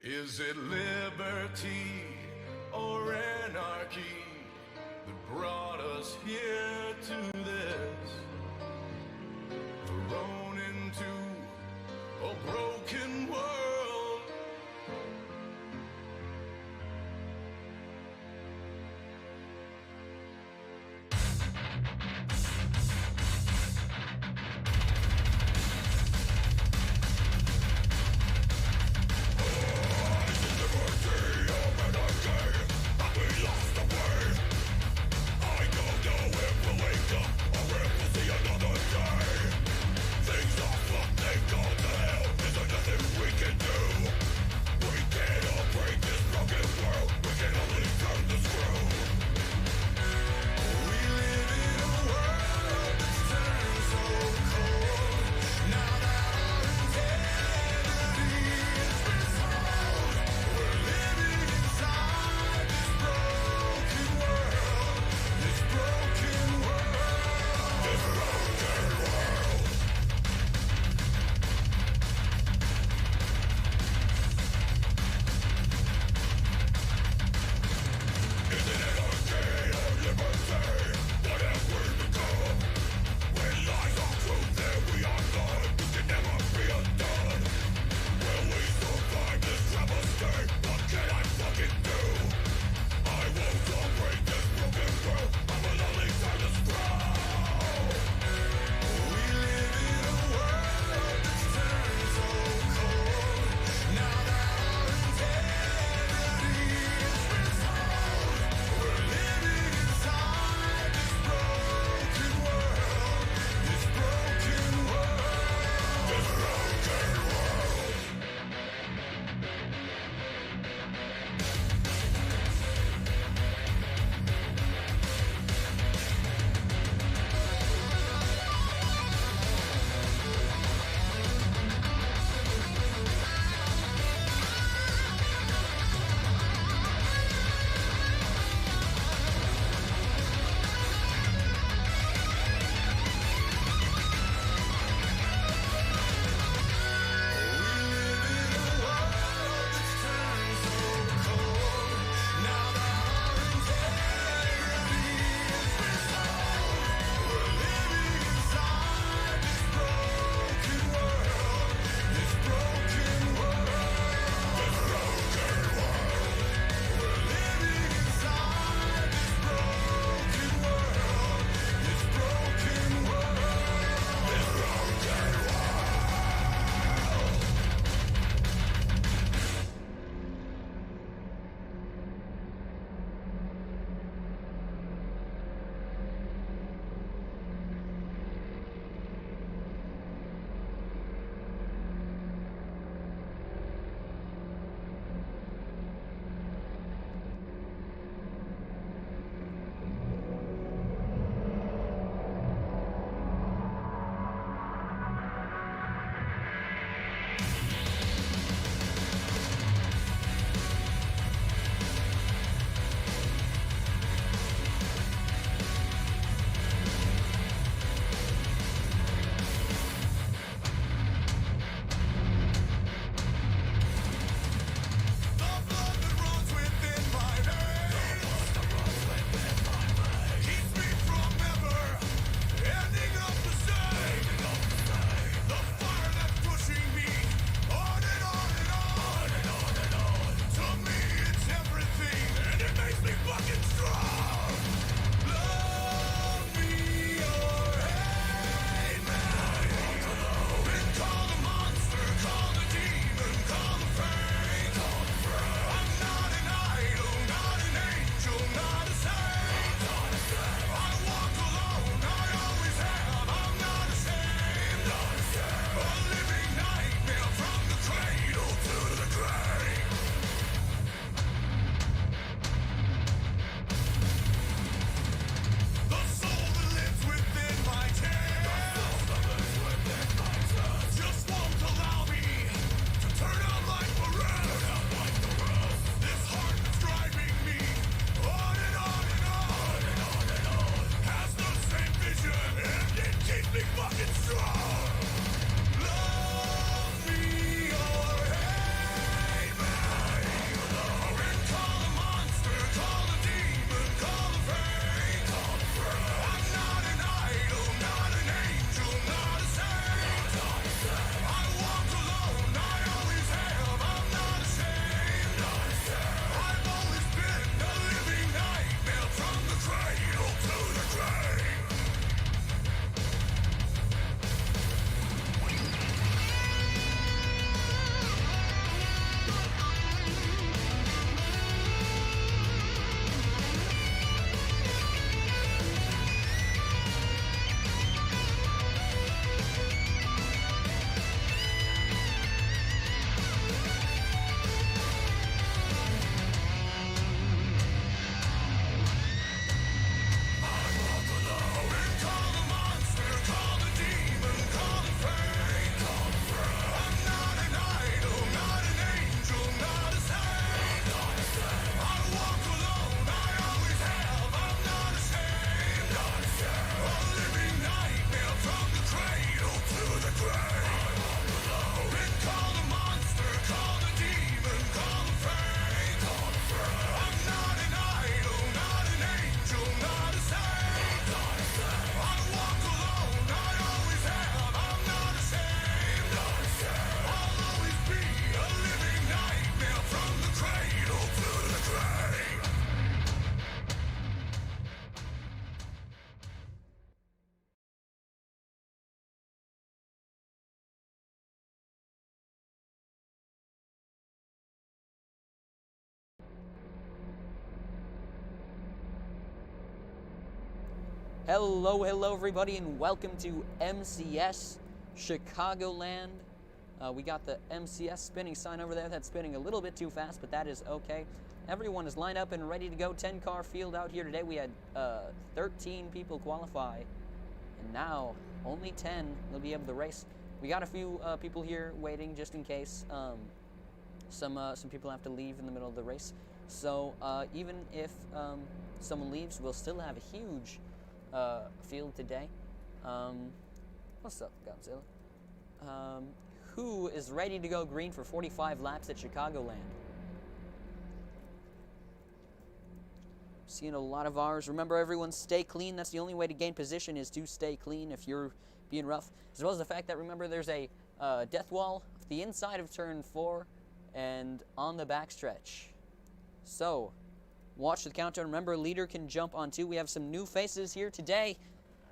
Is it liberty or anarchy that brought us here to this? Thrown into a broken world. I don't know if we'll wake up. Hello everybody, and welcome to MCS Chicagoland. We got the MCS spinning sign over there. That's spinning a little bit too fast, but that is okay. Everyone is lined up and ready to go. 10-car field out here today. We had 13 people qualify, and now only 10 will be able to race. We got a few people here waiting just in case some people have to leave in the middle of the race. So even if someone leaves, we'll still have a huge field today. What's up, Godzilla? Who is ready to go green for 45 laps at Chicagoland? Seeing a lot of R's. Remember, everyone, stay clean. That's the only way to gain position, is to stay clean if you're being rough. As well as the fact that, remember, there's a death wall off the inside of turn 4 and on the backstretch. So, watch the countdown. Remember, leader can jump on 2. We have some new faces here today,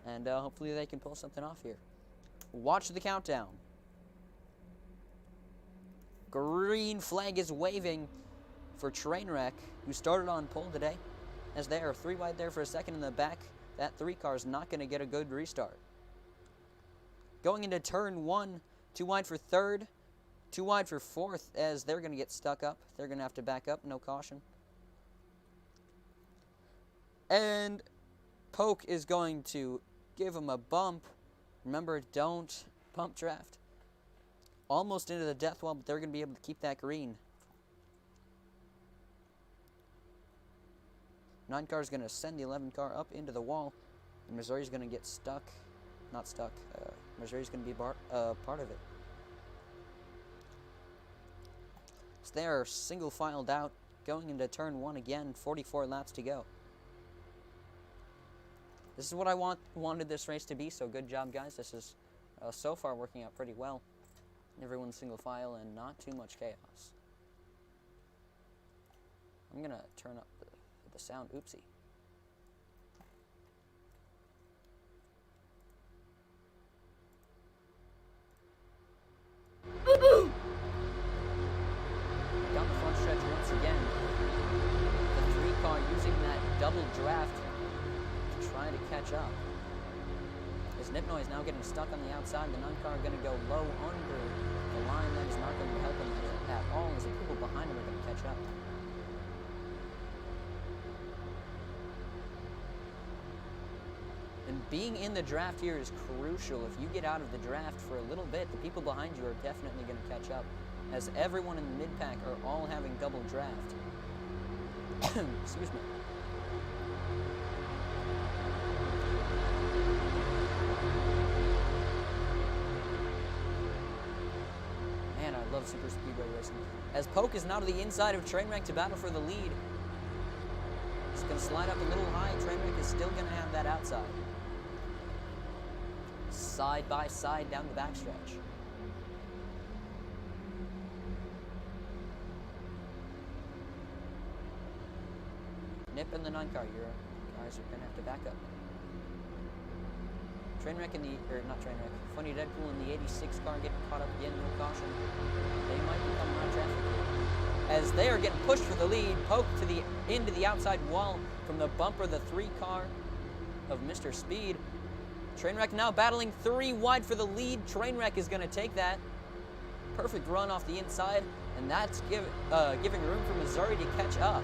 and hopefully they can pull something off here. Watch the countdown. Green flag is waving for Trainwreck, who started on pole today, as they are 3 wide there for a second in the back. That 3 car is not going to get a good restart. Going into turn 1, 2 wide for 3rd, 2 wide for 4th, as they're going to get stuck up. They're going to have to back up, no caution. And Poke is going to give him a bump. Remember, don't pump draft. Almost into the death wall, but they're going to be able to keep that green. 9 car is going to send the 11 car up into the wall. And Missouri's going to get stuck. Not stuck. Missouri's going to be part of it. So they are single filed out, going into turn 1 again. 44 laps to go. This is what I wanted this race to be, so good job, guys. This is so far working out pretty well. Everyone's single file and not too much chaos. I'm going to turn up the sound. Oopsie. Down the front stretch once again. The 3 car using that double draft to try to catch up. As Nipnoy is now getting stuck on the outside, the 9 car going to go low under the line. That is not going to help him at all, as the people behind him are going to catch up. And being in the draft here is crucial. If you get out of the draft for a little bit, the people behind you are definitely going to catch up, as everyone in the mid-pack are all having double draft. Excuse me. Man, I love super speedway racing. As Poke is now to the inside of Trainwreck to battle for the lead. He's going to slide up a little high. Trainwreck is still going to have that outside. Side by side down the backstretch. Nip and the 9 car, your guys are going to have to back up. Trainwreck in the, or not Trainwreck, Funny Deadpool in the 86 car getting caught up again, no caution. They might become non-traffic here. As they are getting pushed for the lead, Poke to the into the outside wall from the bumper, the 3 car of Mr. Speed. Trainwreck now battling 3 wide for the lead. Trainwreck is going to take that. Perfect run off the inside, and that's giving room for Missouri to catch up.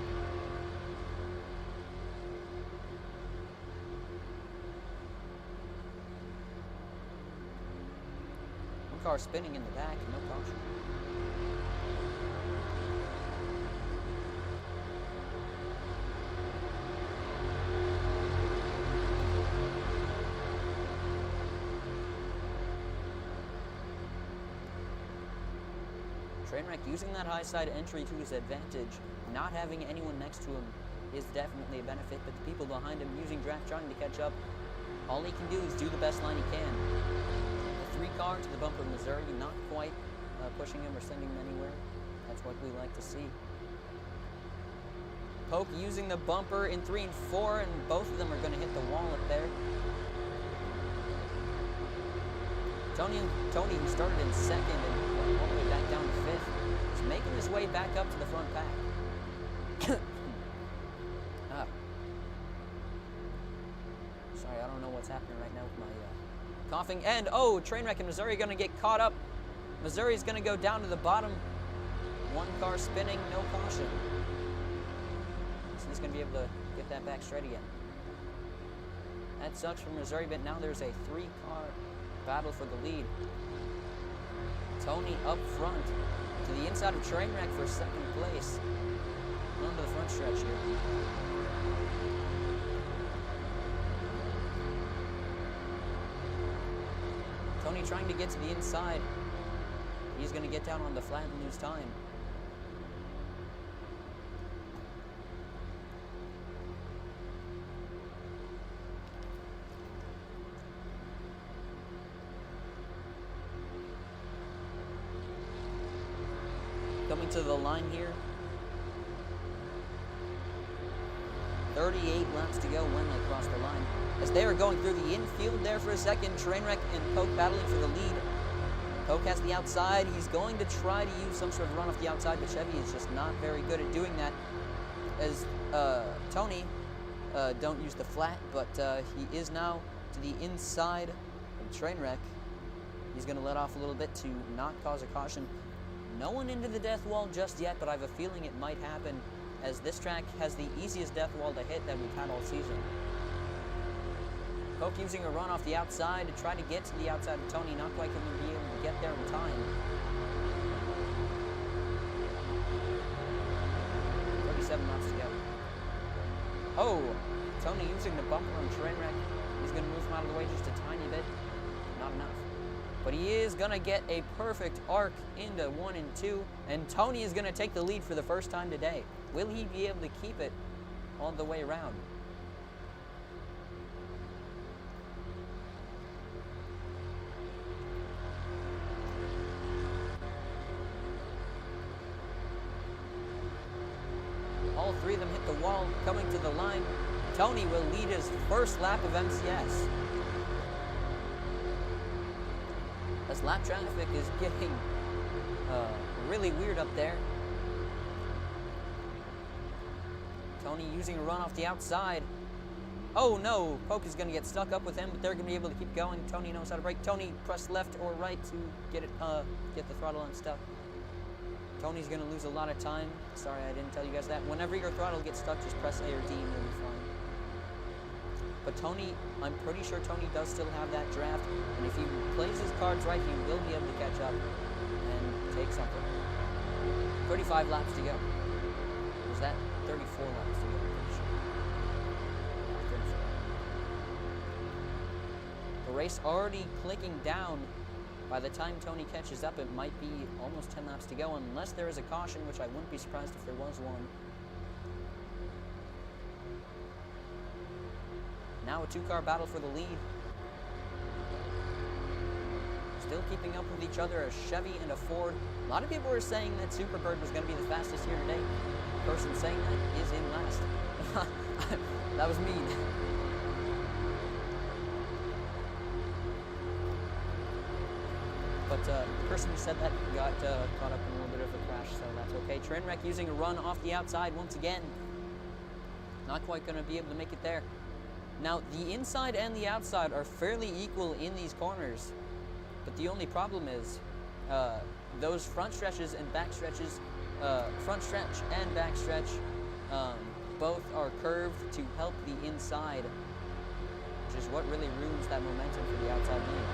One car spinning in the back, no caution. Trainwreck using that high side entry to his advantage, not having anyone next to him is definitely a benefit, but the people behind him using draft trying to catch up, all he can do is do the best line he can. The 3 car to the bumper of Missouri, not quite pushing him or sending him anywhere. That's what we like to see. Poke using the bumper in 3 and 4, and both of them are going to hit the wall up there. Tony, who started in 2nd and all the way back down to 5th, is making his way back up to the front pack. Sorry, I don't know what's happening right now with my coughing. And, oh, Trainwreck and Missouri are going to get caught up. Missouri's going to go down to the bottom. One car spinning, no caution. So he's going to be able to get that back straight again. That sucks for Missouri, but now there's a 3-car battle for the lead. Tony up front to the inside of Trainwreck for second place. On to the front stretch here. Tony trying to get to the inside. He's going to get down on the flat and lose time. Coming to the line here. 38 laps to go when they cross the line. As they are going through the infield there for a second, Trainwreck and Poke battling for the lead. Poke has the outside. He's going to try to use some sort of run off the outside, but Chevy is just not very good at doing that. As Tony don't use the flat, but he is now to the inside of Trainwreck. He's going to let off a little bit to not cause a caution. No one into the death wall just yet, but I have a feeling it might happen, as this track has the easiest death wall to hit that we've had all season. Poke using a run off the outside to try to get to the outside of Tony, not quite going to be able to get there in time. 37 laps to go. Oh, Tony using the bumper on Trainwreck. He's going to move him out of the way just a tiny bit. Not enough. But he is going to get a perfect arc into 1 and 2, and Tony is going to take the lead for the first time today. Will he be able to keep it all the way around? All three of them hit the wall, coming to the line. Tony will lead his first lap of MCS. As lap traffic is getting really weird up there. Tony using a run off the outside. Oh no, Poke is going to get stuck up with him, but they're going to be able to keep going. Tony knows how to brake. Tony press left or right to get the throttle unstuck. Tony's going to lose a lot of time. Sorry, I didn't tell you guys that. Whenever your throttle gets stuck, just press A or D and you'll be fine. But Tony, I'm pretty sure Tony does still have that draft, and if he plays his cards right, he will be able to catch up and take something. 35 laps to go. Was that 34 laps to go? I'm pretty sure. 34. The race already clicking down. By the time Tony catches up, it might be almost 10 laps to go, unless there is a caution, which I wouldn't be surprised if there was one. Now a 2-car battle for the lead. Still keeping up with each other, a Chevy and a Ford. A lot of people were saying that Superbird was going to be the fastest here today. The person saying that is in last. That was mean. But the person who said that got caught up in a little bit of a crash, so that's okay. Trainwreck using a run off the outside once again. Not quite going to be able to make it there. Now, the inside and the outside are fairly equal in these corners, but the only problem is those front stretches and back stretches, front stretch and back stretch, both are curved to help the inside, which is what really ruins that momentum for the outside lane.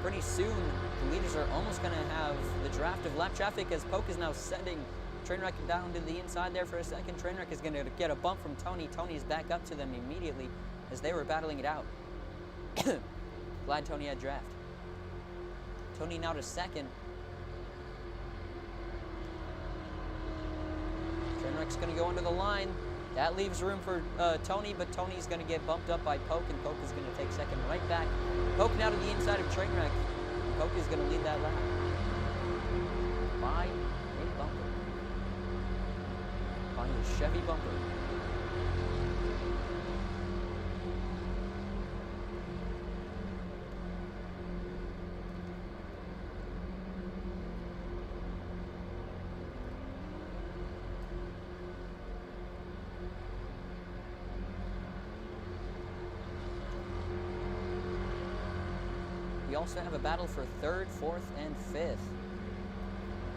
Pretty soon, the leaders are almost going to have the draft of lap traffic, as Poke is now sending Trainwreck down to the inside there for a second. Trainwreck is going to get a bump from Tony. Tony's back up to them immediately as they were battling it out. Glad Tony had draft. Tony now to second. Trainwreck's going to go under the line. That leaves room for Tony, but Tony's going to get bumped up by Poke, and Poke is going to take second right back. Poke now to the inside of Trainwreck. Poke is going to lead that lap by a bumper. By a Chevy bumper. We also have a battle for 3rd, 4th, and 5th.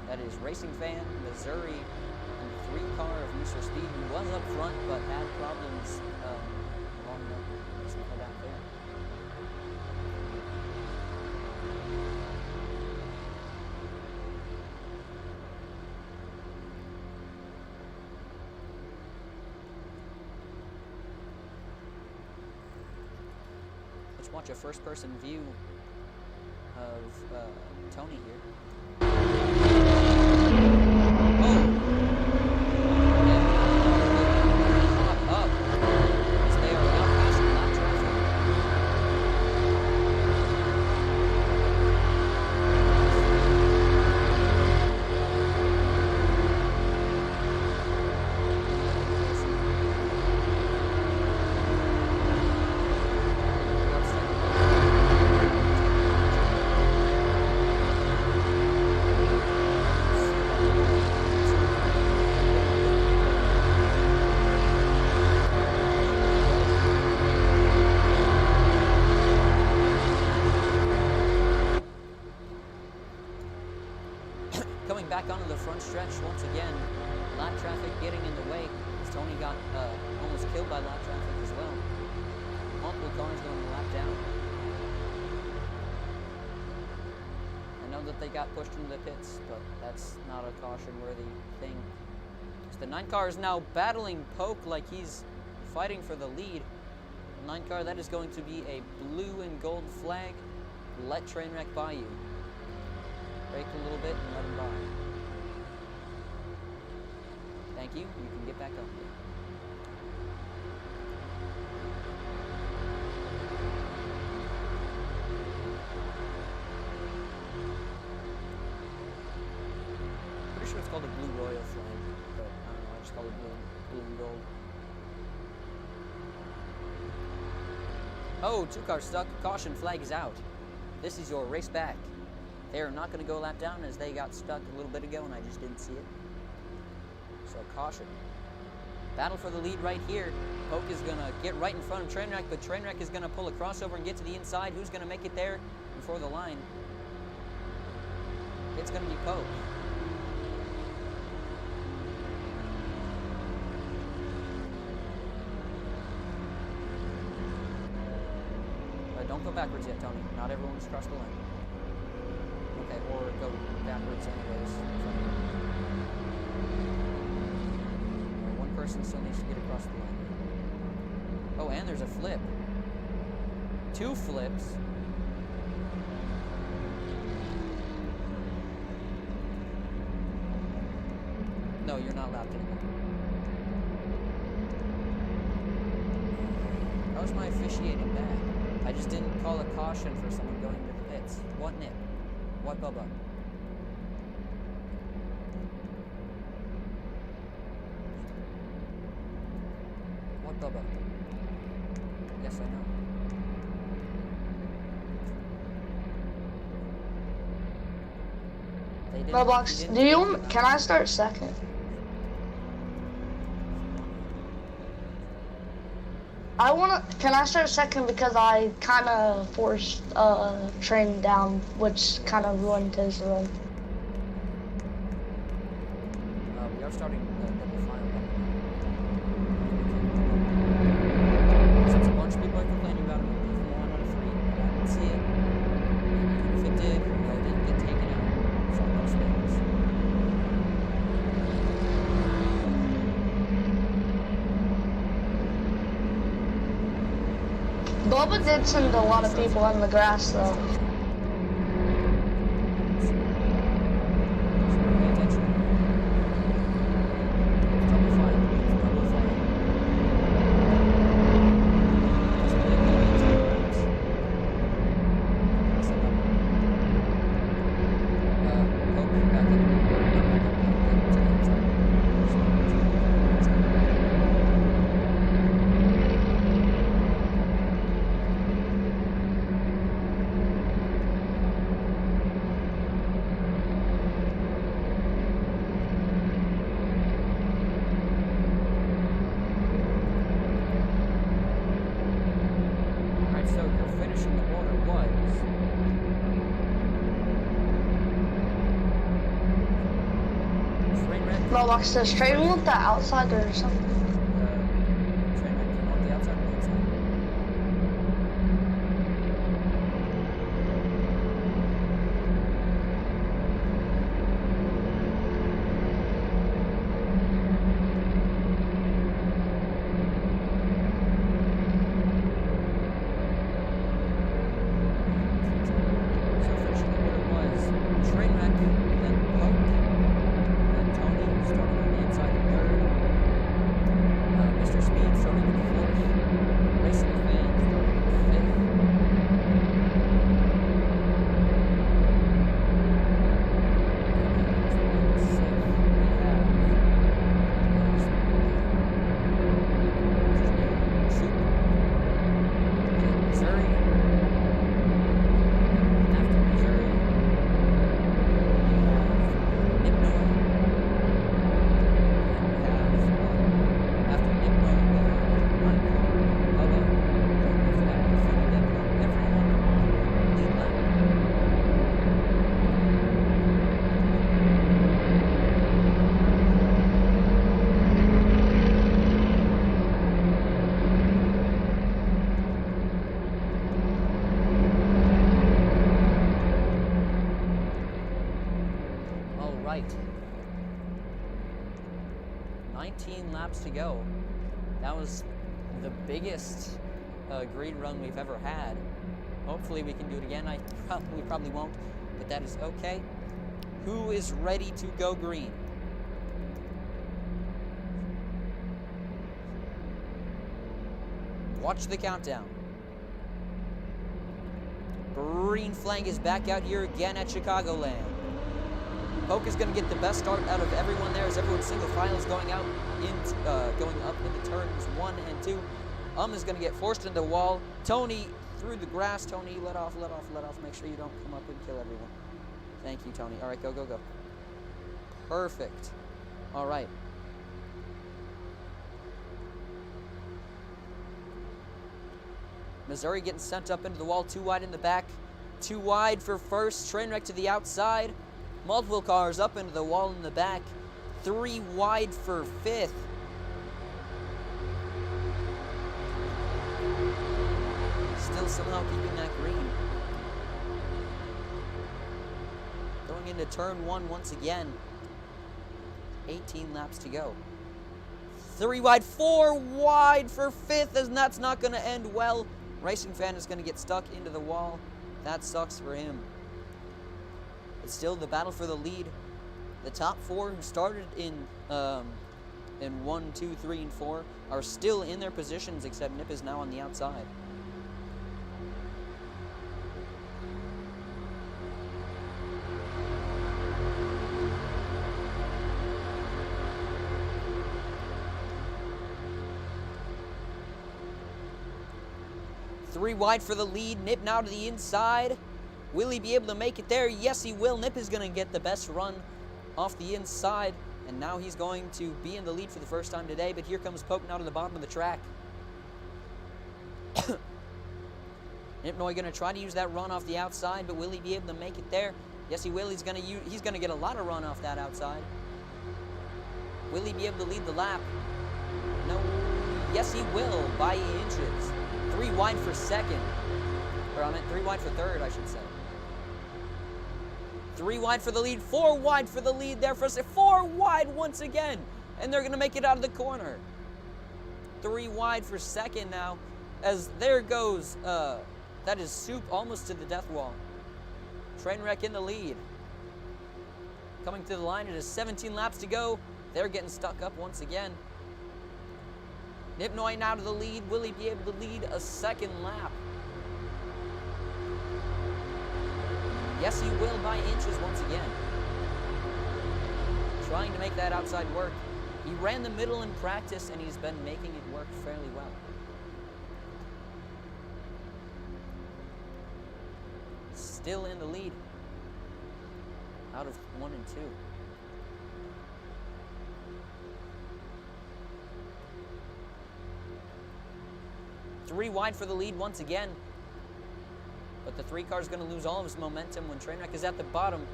That is Racing Fan, Missouri, and 3-car of Mr. Speed, who was up front but had problems along the somewhere back there. Let's watch a first-person view of Tony here. Coming back onto the front stretch once again, lap traffic getting in the way, as Tony got almost killed by lap traffic as well. Multiple cars going a lap down. I know that they got pushed into the pits, but that's not a caution-worthy thing. So the 9 car is now battling Poke like he's fighting for the lead. The 9 car, that is going to be a blue and gold flag. Let Trainwreck by you. Brake a little bit and let him by. Thank you. You can get back up. Pretty sure it's called a blue royal flag, but I don't know. I just call it blue and gold. Oh, 2 cars stuck. Caution, flag is out. This is your race back. They are not going to go a lap down as they got stuck a little bit ago and I just didn't see it. So caution. Battle for the lead right here. Poke is going to get right in front of Trainwreck, but Trainwreck is going to pull a crossover and get to the inside. Who's going to make it there before the line? It's going to be Poke. But don't go backwards yet, Tony. Not everyone's crossed the line. Okay, or go backwards anyways. One person still needs to get across the line. Oh, and there's a flip. 2 flips. No, you're not lapped anymore. How's my officiating bad? I just didn't call a caution for someone going to the pits. What nip? What Bubba? What Bubba? Yes, I know. They didn't, Roblox, can I start second? Can I start second because I kind of forced Train down, which kind of ruined his run. We are starting the final. Since a bunch of people are complaining about it, from 1 out of 3, I didn't see it. If it did, it didn't get taken out. So most things. Bubba did send a lot of people in the grass, though. So your finishing order was No, like the straight one, the outside or something. Train wreck, you want the outside or the inside? So finishing the order was train wreck, then Poke, then Tony starting on the inside in third, Mr. Speed starting in fourth, Racing Fan starting in fifth. Missouri. After Missouri, we have Nipnoy. And we have, after Nipnoy, we have Monaco, Bubba. After that, we have Deadpool. Everyone lead lap. All right. 19 laps to go. That was the biggest green run we've ever had. Hopefully we can do it again. We probably won't, but that is okay. Who is ready to go green? Watch the countdown. Green flag is back out here again at Chicagoland. Poke is going to get the best start out of everyone there as everyone single file is going out going up into turns 1 and 2. Is going to get forced into the wall. Tony through the grass. Tony, let off. Make sure you don't come up and kill everyone. Thank you, Tony. All right, go. Perfect. All right. Missouri getting sent up into the wall, too wide in the back. Too wide for first. Train wreck to the outside. Multiple cars up into the wall in the back. 3 wide for fifth. Still somehow keeping that green. Going into turn 1 once again. 18 laps to go. 3 wide, 4 wide for fifth, and that's not going to end well. Racing Fan is going to get stuck into the wall. That sucks for him. But still, the battle for the lead. The top 4 who started in 1, 2, 3, and 4 are still in their positions, except Nip is now on the outside. Three wide for the lead. Nip now to the inside. Will he be able to make it there? Yes, he will. Nip is going to get the best run off the inside. And now he's going to be in the lead for the first time today. But here comes Poke now to the bottom of the track. Nipnoy going to try to use that run off the outside, but will he be able to make it there? Yes, he will. He's going to get a lot of run off that outside. Will he be able to lead the lap? No. Yes, he will by inches. 3 wide for second. Or I meant 3 wide for third, I should say. 3 wide for the lead. 4 wide for the lead there for us. 4 wide once again. And they're going to make it out of the corner. 3 wide for second now. As there goes, that is Soup almost to the death wall. Trainwreck in the lead. Coming to the line, it is 17 laps to go. They're getting stuck up once again. Nipnoy now to the lead. Will he be able to lead a second lap? Yes, he will by inches once again. Trying to make that outside work. He ran the middle in practice, and he's been making it work fairly well. Still in the lead. Out of 1 and 2. Three wide for the lead once again. But the 3 car is going to lose all of his momentum when Trainwreck is at the bottom.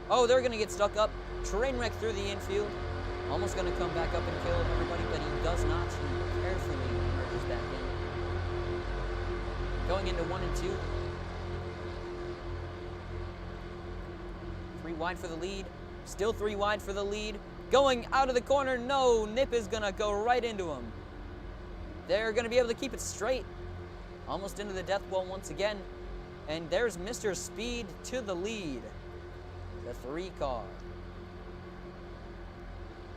Oh, they're going to get stuck up. Trainwreck through the infield. Almost going to come back up and kill everybody, but he does not. He carefully merges back in. Going into 1 and 2. 3 wide for the lead. Still 3 wide for the lead. Going out of the corner. No, Nip is going to go right into him. They're going to be able to keep it straight. Almost into the death wall once again. And there's Mr. Speed to the lead. The 3 car.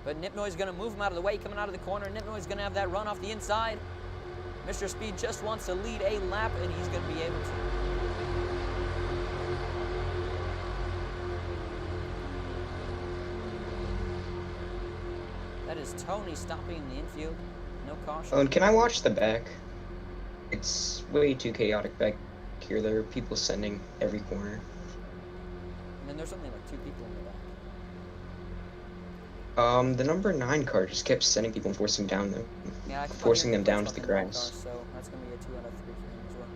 But Nipnoy's going to move him out of the way, coming out of the corner. Nipnoy's going to have that run off the inside. Mr. Speed just wants to lead a lap, and he's going to be able to. That is Tony stopping in the infield. No caution. Oh, and can I watch the back? It's way too chaotic back here. There are people sending every corner. And then there's only like 2 people in the back. The number 9 car just kept sending people and forcing them down to the grass. So that's going to be a 2 out of 3 for him as well.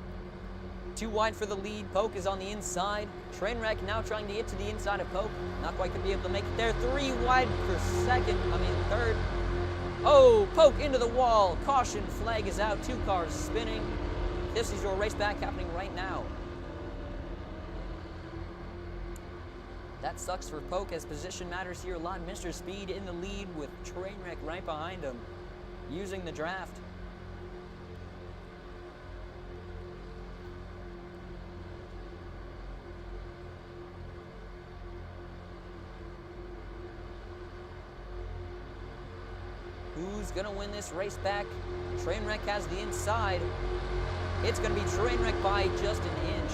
2 wide for the lead. Poke is on the inside. Trainwreck now trying to get to the inside of Poke. Not quite going to be able to make it there. 3 wide for third. Oh, Poke into the wall. Caution flag is out. 2 cars spinning. This is your race back happening right now. That sucks for Poke as position matters here a lot. Mr. Speed in the lead with Trainwreck right behind him, using the draft. Who's gonna win this race back? Trainwreck has the inside. It's gonna be Trainwreck by just an inch.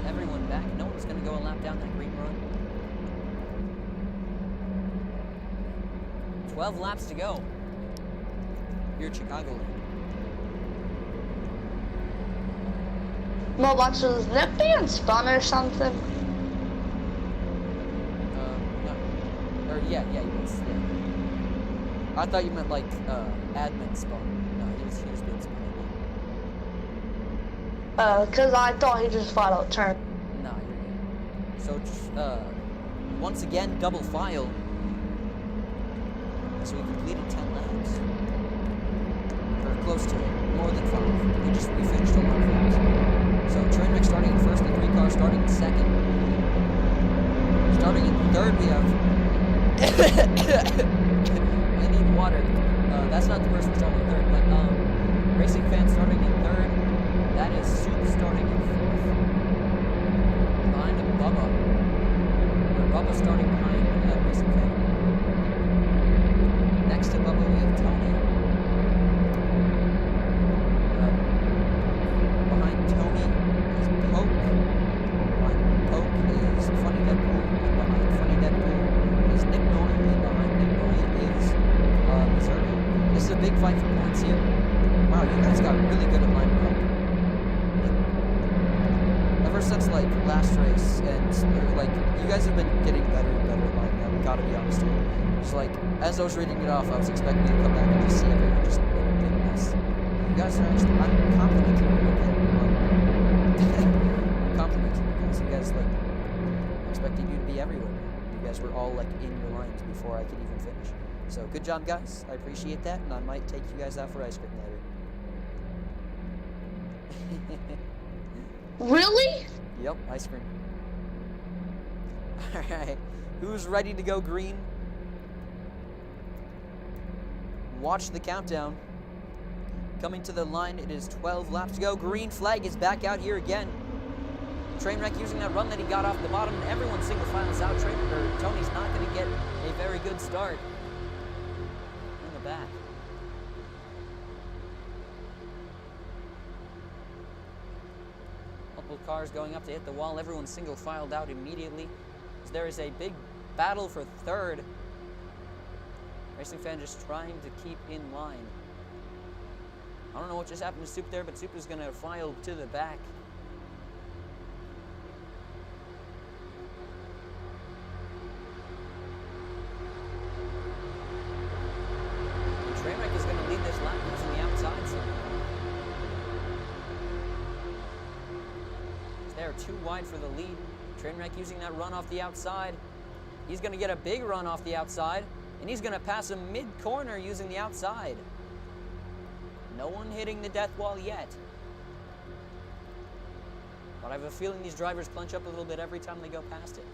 Everyone back. No one's going to go a lap down that green run. 12 laps to go here at Chicagoland. Well, watch, was Nip being spun or something? No. Or, yeah, he was. Yeah. I thought you meant like admin spun. No, he was being spun. Because I thought he just flat out turned. No, you're good. So, once again, double file. So we completed 10 laps. Or close to it. More than 5. We finished a lot of laps. So Trainwreck starting in first, the 3 cars starting in second. Starting in third, we have... I need water. That's not the person starting in third, but Racing Fan starting in third. That is Soup starting in fourth. Behind him, Bubba. Or Bubba starting behind Racing Fan. Next to Bubba, we have Tony. Behind Tony is Poke. Behind Poke is Funny Deadpool. And behind Funny Deadpool is Nipnoy. And behind Nipnoy is Missouri. This is a big fight for points here. Wow, you guys got really good at lining up. Ever since like last race, and like you guys have been getting better and better at lining up. Gotta be honest here. It's like as I was reading it off, I was expecting to come back and just see everyone just in a big mess. You guys are actually, I'm complimenting you. I'm complimenting you guys. You guys like, I expected you to be everywhere. You guys were all like in your lines before I could even finish. So good job, guys. I appreciate that, and I might take you guys out for ice cream later. Really? Yep, ice cream. Alright, who's ready to go green? Watch the countdown. Coming to the line, it is 12 laps to go. Green flag is back out here again. Trainwreck using that run that he got off the bottom, and everyone single files out. Tony's not going to get a very good start in the back. Cars going up to hit the wall. Everyone single filed out immediately. As there is a big battle for third. Racing Fan just trying to keep in line. I don't know what just happened to Soup there, but Soup is going to file to the back. And Trainwreck is going to lead this lap using the outside somehow. too wide for the lead. Trainwreck using that run off the outside. He's going to get a big run off the outside, and he's going to pass him mid-corner using the outside. No one hitting the death wall yet. But I have a feeling these drivers clench up a little bit every time they go past it.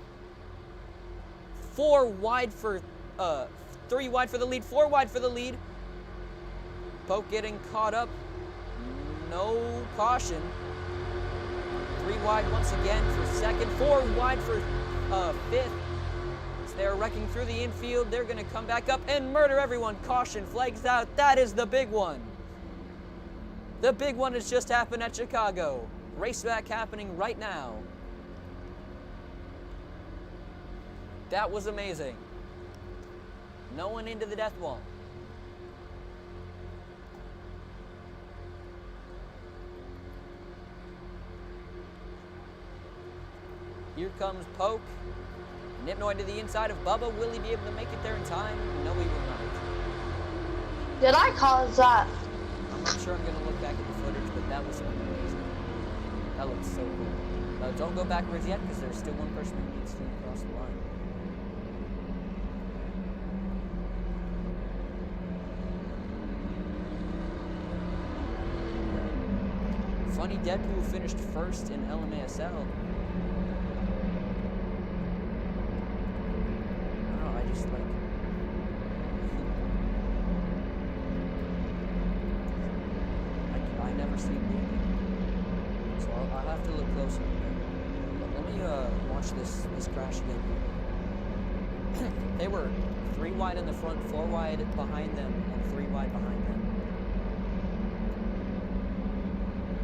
3 wide for the lead, 4 wide for the lead. Poke getting caught up. No caution. 3 wide once again for second. 4 wide for fifth. As they're wrecking through the infield, they're going to come back up and murder everyone. Caution flags out. That is the big one. The big one has just happened at Chicago. Raceback happening right now. That was amazing. No one into the death wall. Here comes Poke. Nipnoy to the inside of Bubba. Will he be able to make it there in time? No, he will not. Did I cause that? I'm not sure I'm going to look back at the footage, but that was amazing. That looks so cool. Don't go backwards yet, because there's still one person who needs to cross the line. Funny Deadpool finished first in LMASL. I never seen it, so I'll have to look closer. But let me watch this crash again. They were 3 wide in the front, 4 wide behind them, and 3 wide behind them.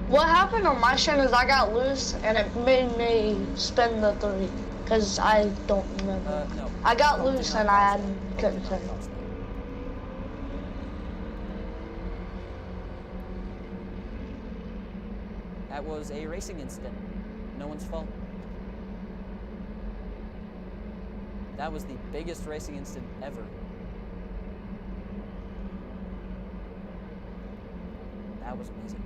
What happened on my stream is I got loose and it made me spin the 3 because I don't remember. No. I got loose and I couldn't turn. That was a racing incident. No one's fault. That was the biggest racing incident ever. That was amazing.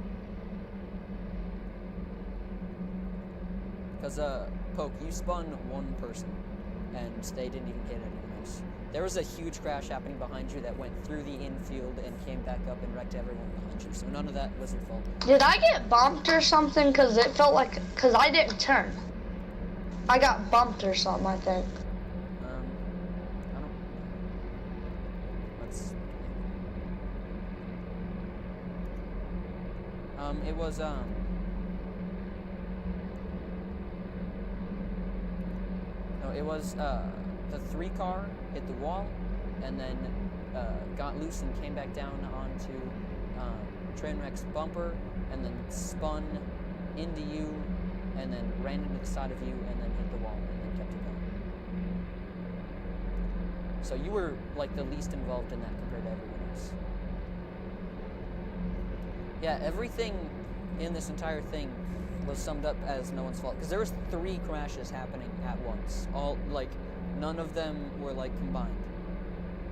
Because, Poke, you spun one person, and they didn't even hit anyone else. There was a huge crash happening behind you that went through the infield and came back up and wrecked everyone behind you, so none of that was your fault. Did I get bumped or something? Because it felt like, because I didn't turn. I got bumped or something, I think. I don't. Let's. It was, No, it was, the 3 car hit the wall, and then, got loose and came back down onto, Trainwreck's bumper, and then spun into you, and then ran into the side of you, and then hit the wall, and then kept it going. So you were, like, the least involved in that compared to everyone else. Yeah, everything in this entire thing was summed up as no one's fault, because there was 3 crashes happening at once. All, like, none of them were, like, combined.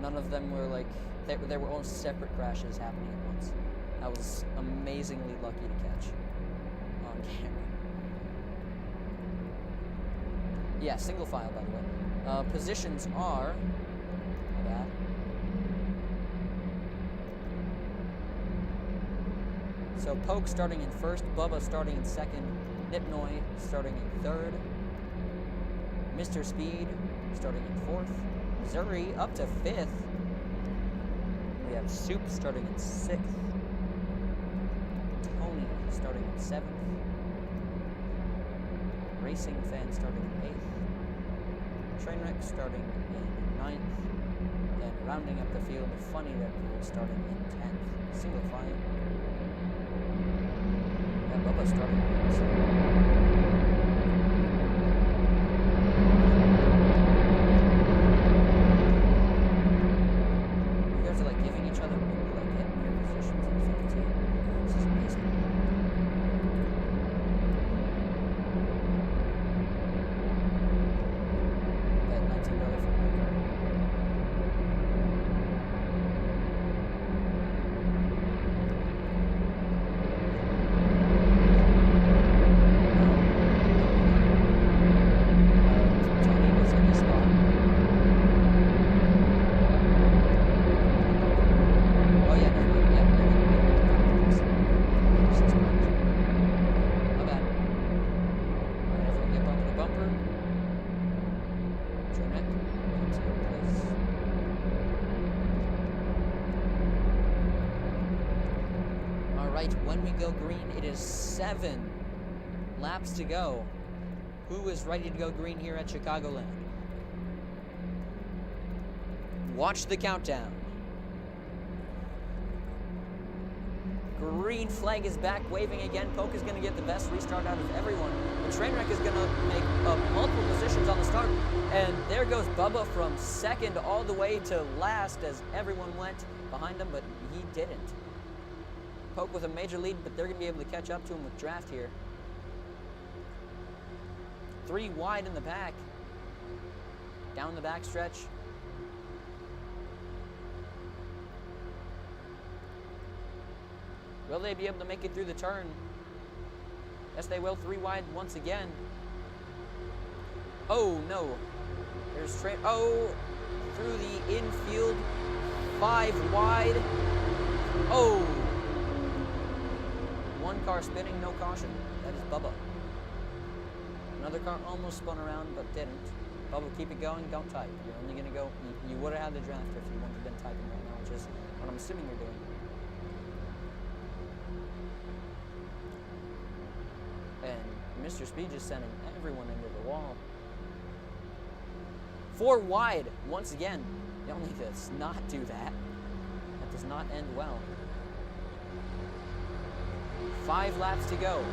None of them were, like, they were all separate crashes happening at once. I was amazingly lucky to catch on camera. Yeah, single file, by the way. Positions are... My bad. So Poke starting in first, Bubba starting in second, Nipnoy starting in third, Mr. Speed starting in fourth, Zuri up to fifth. We have Soup starting in sixth, Tony starting in seventh, Racing Fan starting in eighth, Trainwreck starting in ninth, and rounding up the field, Funny Deadpool starting in 10th. Single file. And Bubba starting in You guys are like giving each other room to like hit your positions and stuff too. This is amazing. That $19 from my card. right, when we go green, it is 7 laps to go. Who is ready to go green here at Chicagoland? Watch the countdown. Green flag is back, waving again. Poke is going to get the best restart out of everyone. The train wreck is going to make multiple positions on the start. And there goes Bubba from second all the way to last as everyone went behind him, but he didn't. Poke with a major lead, but they're going to be able to catch up to him with draft here. 3 wide in the back. Down the back stretch. Will they be able to make it through the turn? Yes, they will. 3 wide once again. Oh, no. There's straight. Oh, through the infield. 5 wide. Oh. 1 car spinning, no caution. That is Bubba. Another car almost spun around, but didn't. Bubba, keep it going. Don't type. You're only going to go. You would have had the draft if you wouldn't have been typing right now, which is what I'm assuming you're doing. And Mr. Speed just sending everyone into the wall. 4 wide once again. Y'all need to not do that. That does not end well. 5 laps to go.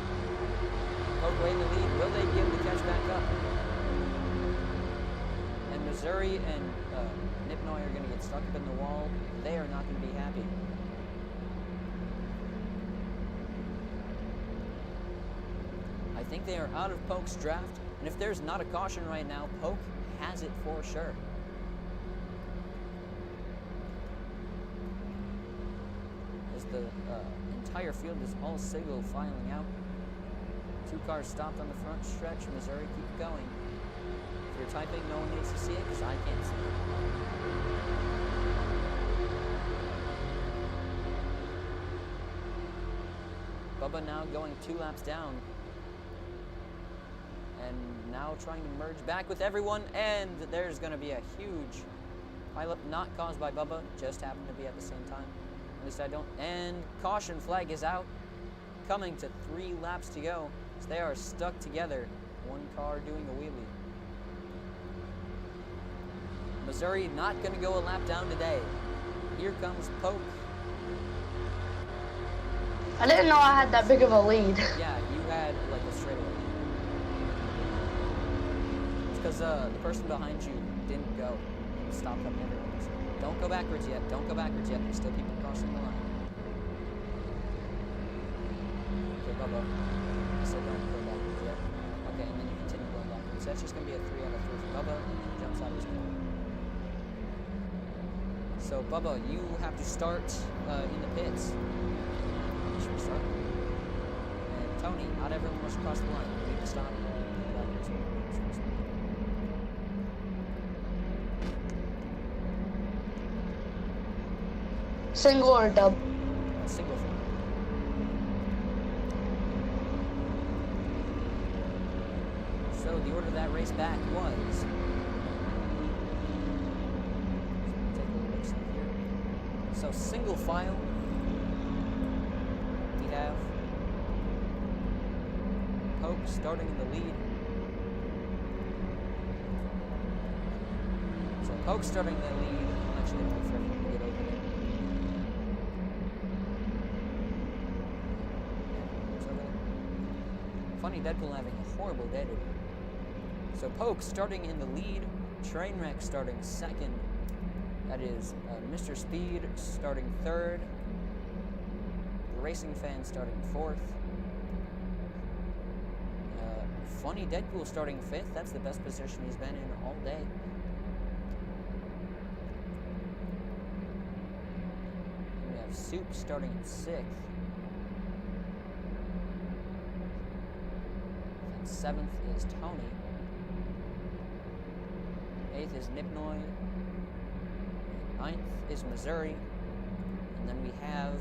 Poke in the lead. Will they be able to catch back up? And Missouri and Nipnoy are going to get stuck up in the wall. They are not going to be happy. I think they are out of Poke's draft, and if there's not a caution right now, Poke has it for sure. As the entire field is all single filing out. 2 cars stopped on the front stretch. Missouri, keep going. If you're typing, no one needs to see it, because I can't see it. Bubba now going 2 laps down. And now trying to merge back with everyone, and there's going to be a huge pileup, not caused by Bubba, just happened to be at the same time. At least I don't. And caution flag is out, coming to 3 laps to go. So they are stuck together, 1 car doing a wheelie. Missouri not going to go a lap down today. Here comes Poke. I didn't know I had that big of a lead. Yeah, you had like a straightaway. Because the person behind you didn't go and stopped up everyone. So don't go backwards yet. Don't go backwards yet. There's still people crossing the line. Okay, Bubba. I said don't go backwards yet. Okay, and then you continue going backwards. That's just going to be a 3 out of 3 for Bubba, and then he jumps out of his car. So, Bubba, you have to start in the pits. Should we start? And Tony, not everyone must cross the line. You need to stop. Single or double? Single flag. So the order of that race back was. Take a look here. So single file. We have Poke starting in the lead. So Poke starting in the lead. I'm actually going to wait for everyone to get over there. Funny Deadpool having a horrible day today. So Poke starting in the lead, Trainwreck starting second. That is Mr. Speed starting third. Racing Fan starting fourth. Funny Deadpool starting fifth. That's the best position he's been in all day. And we have Soup starting in sixth. 7th is Tony. 8th is Nipnoy. 9th is Missouri. And then we have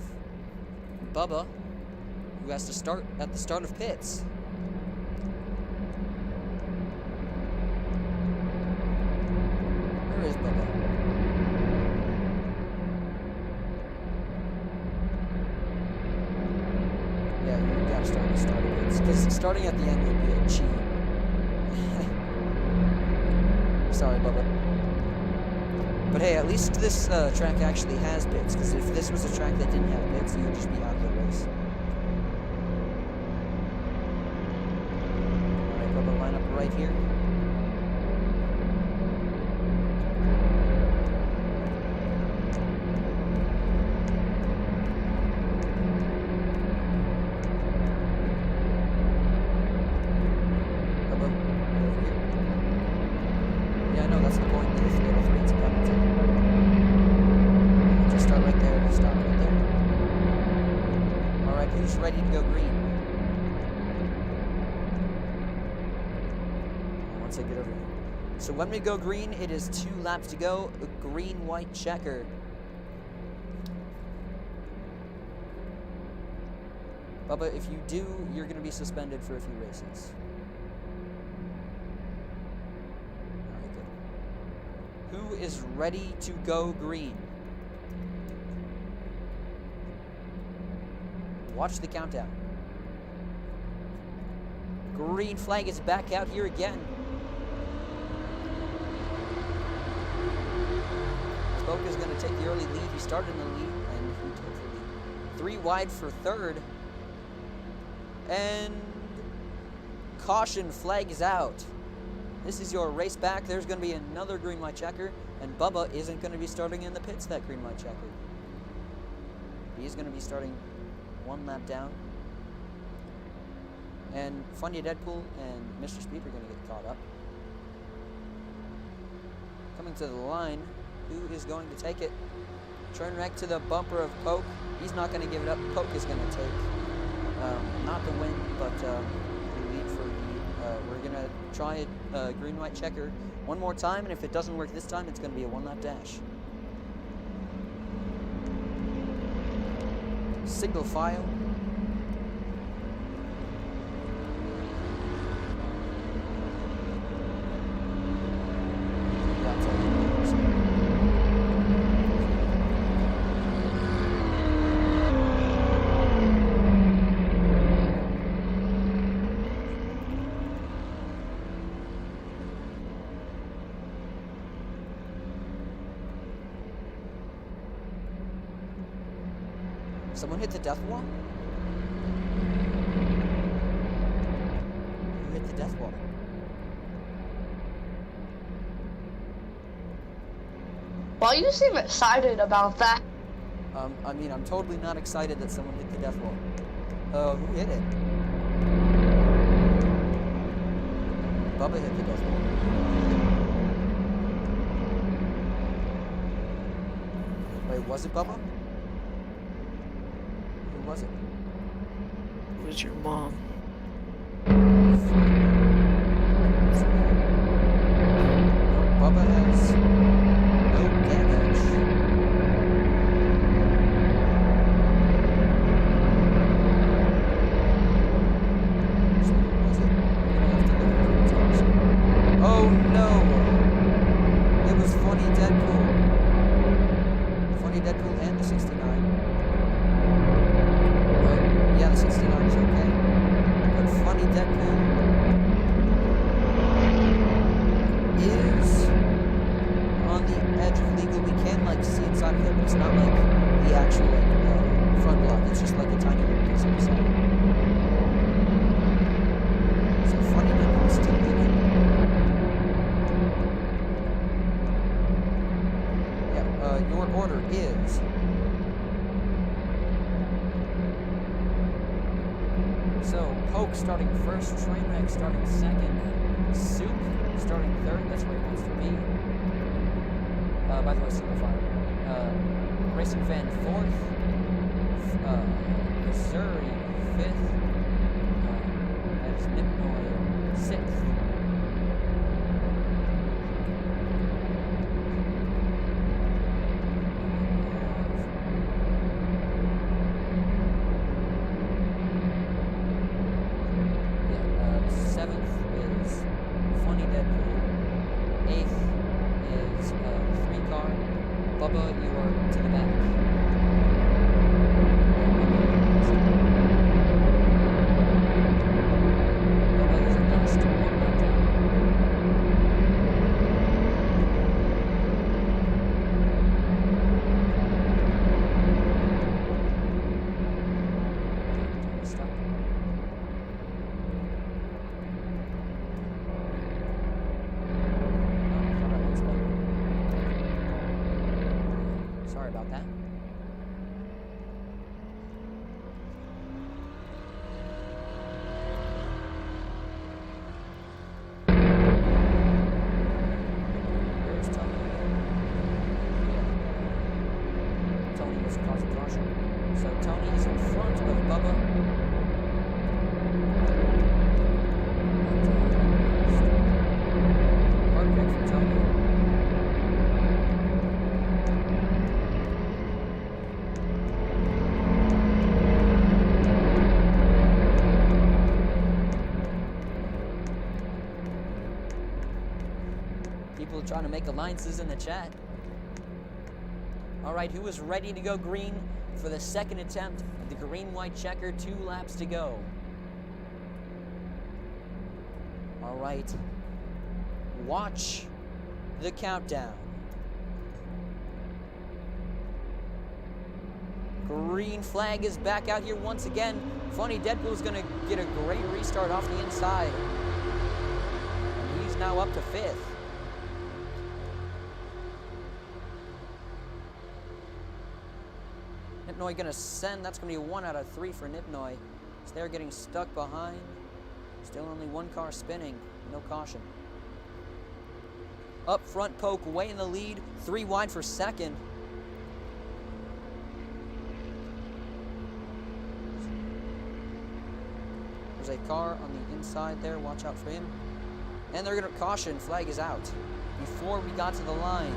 Bubba, who has to start at the start of pits. Where is Bubba? not start at the start of it, because starting at the end would be a cheat. Sorry, Bubba. But hey, at least this track actually has pits, because if this was a track that didn't have pits, you would just be out of the race. Alright, Bubba, line up right here. Ready to go green. Once I get over here. So when we go green, it is 2 laps to go. A green-white checker. Bubba, if you do, you're going to be suspended for a few races. Alright, good. Who is ready to go green? Watch the countdown. Green flag is back out here again. Spoke is going to take the early lead. He started in the lead, and he took the lead. 3 wide for third. And caution, flag is out. This is your race back. There's going to be another green-white checker, and Bubba isn't going to be starting in the pits, that green-white checker. He's going to be starting 1 lap down. And Funny Deadpool and Mr. Speed are going to get caught up. Coming to the line, who is going to take it? Turn wreck to the bumper of Poke. He's not going to give it up. Poke is going to take, not the win, but the lead for lead. We're going to try a green-white checker one more time, and if it doesn't work this time, it's going to be a 1-lap dash. Single file. Someone hit the death wall? Who hit the death wall? Why you seem excited about that? I mean, I'm totally not excited that someone hit the death wall. Who hit it? Bubba hit the death wall. Wait, was it Bubba? Who was it? It was your mom. Bubba has no damage. So who was it? Oh no! It was Funny Deadpool. Funny Deadpool and the 69. Yeah, the 69 is okay. But Funny Deadpool is on the edge of legal. We can like see inside of it, but it's not like the actual front block. It's just like a tiny little piece of the side. So Funny Deadpool is still leading. Yeah, your order is so Poke starting first, Trainwreck starting second, Soup starting third, that's where he wants to be. By the way, single file. Racing Fan fourth, Missouri fifth, that's Nipnoy sixth. Bubba, you are to the back. about that. Where's Tony? Tony was causing caution. So Tony is in front of Bubba. Hard pick for Tony. People trying to make alliances in the chat. All right, who is ready to go green for the second attempt at the green-white checker? 2 laps to go. All right. Watch the countdown. Green flag is back out here once again. Funny Deadpool's going to get a great restart off the inside. He's now up to 5th. Nipnoy gonna send. That's gonna be 1 out of 3 for Nipnoy. So they're getting stuck behind. Still only 1 car spinning. No caution. Up front, Poke way in the lead. 3 wide for second. There's a car on the inside there. Watch out for him. And they're gonna caution. Flag is out. Before we got to the line.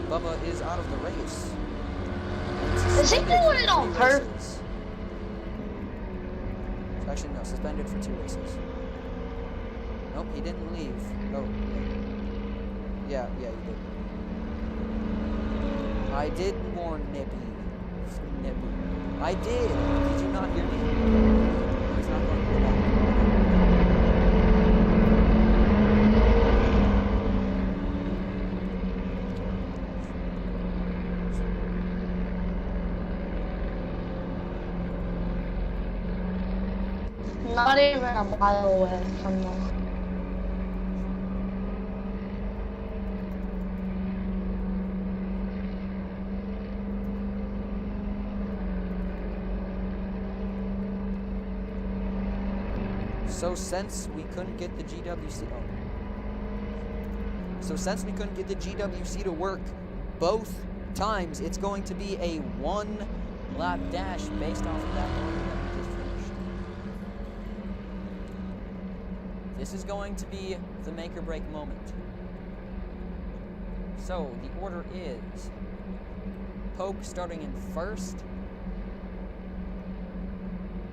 Bubba is out of the race. Is he doing it on purpose? Actually, no, suspended for 2 races. Nope, he didn't leave. Oh, yeah, he did. I did warn Nippy. I did. Did you not hear me? He's not going to go back. Not even a mile away from them. So since we couldn't get the GWC, to work both times, it's going to be a 1 lap dash based off of that order that we just finished. This is going to be the make or break moment. So the order is Poke starting in 1st,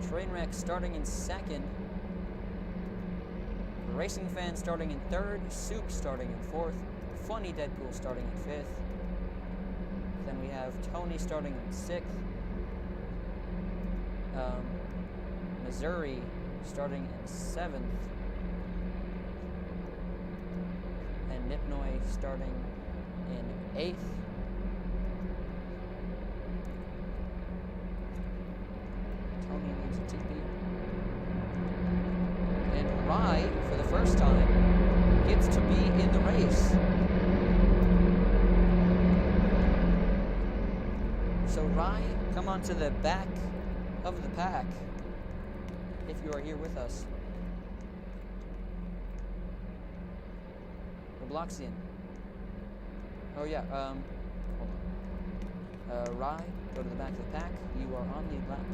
Trainwreck starting in 2nd, Racing Fan starting in 3rd, Soup starting in 4th, Funny Deadpool starting in 5th. Then we have Tony starting in 6th, Missouri starting in 7th, and Nipnoy starting in 8th. Tony leaves a 2P. And Rye, for the first time, gets to be in the race. So Rye, come onto the back of the pack, if you are here with us. Robloxian. Oh yeah, hold on. Rye, go to the back of the pack. You are on lead lap.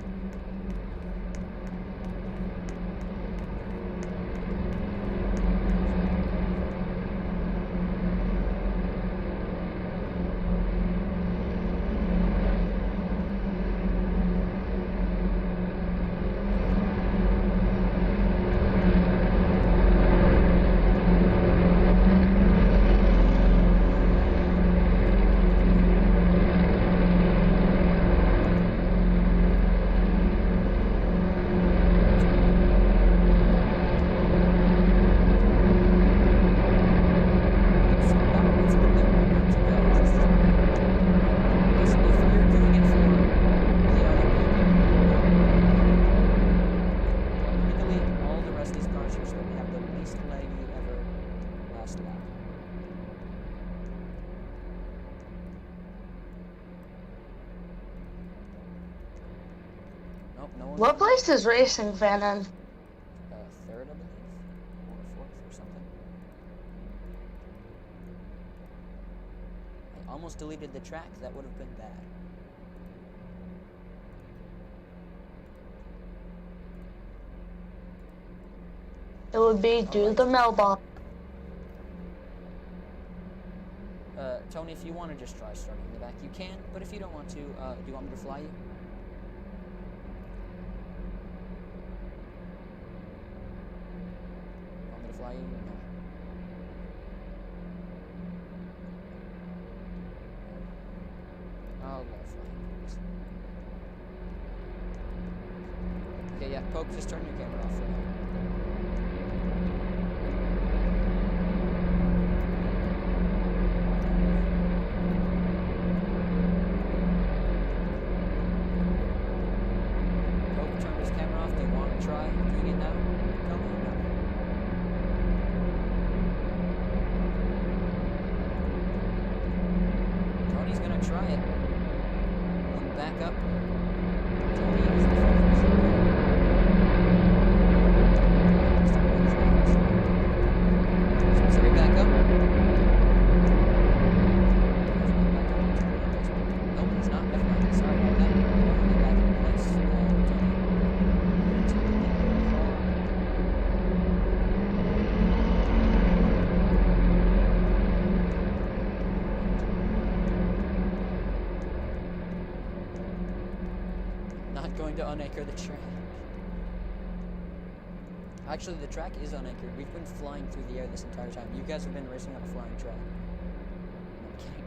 Nope, no one. What place is Racing Fan in? Third, I believe, or fourth, or something. I almost deleted the track. That would have been bad. It would be due to the mailbox. Tony, if you want to just try starting in the back, you can. But if you don't want to, do you want me to fly you? Want me to fly you? No. I'll fly you. Okay, yeah, Poke, just turn your camera off for now. Poke turned his camera off. Do you want to try doing it now? No, no. Tony's gonna try it. One back up. Tony is the first. Sorry, back up. Nope, he's not. Never mind. Sorry about that. We'll back in place. Not going to unanchor the track. Actually, the track is unanchored. We've been flying through the air this entire time. You guys have been racing on a flying track. I'm kidding.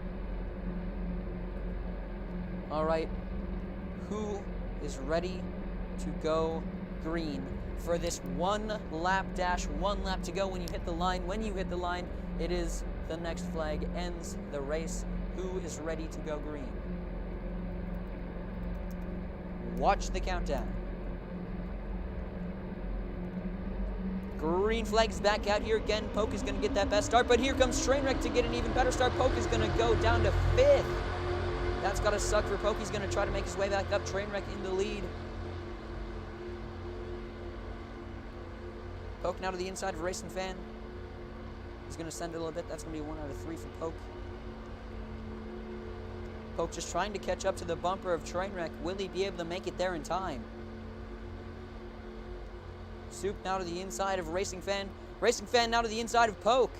Alright. Who is ready to go green for this one lap dash? 1 lap to go when you hit the line. When you hit the line, it is the next flag ends the race. Who is ready to go green? Watch the countdown. Green flag's back out here again. Poke is going to get that best start, but here comes Trainwreck to get an even better start. Poke is going to go down to 5th. That's got to suck for Poke. He's going to try to make his way back up. Trainwreck in the lead. Poke now to the inside of Racing Fan. He's going to send it a little bit. That's going to be 1 out of 3 for Poke. Poke just trying to catch up to the bumper of Trainwreck. Will he be able to make it there in time? Soup now to the inside of Racing Fan. Racing Fan now to the inside of Poke.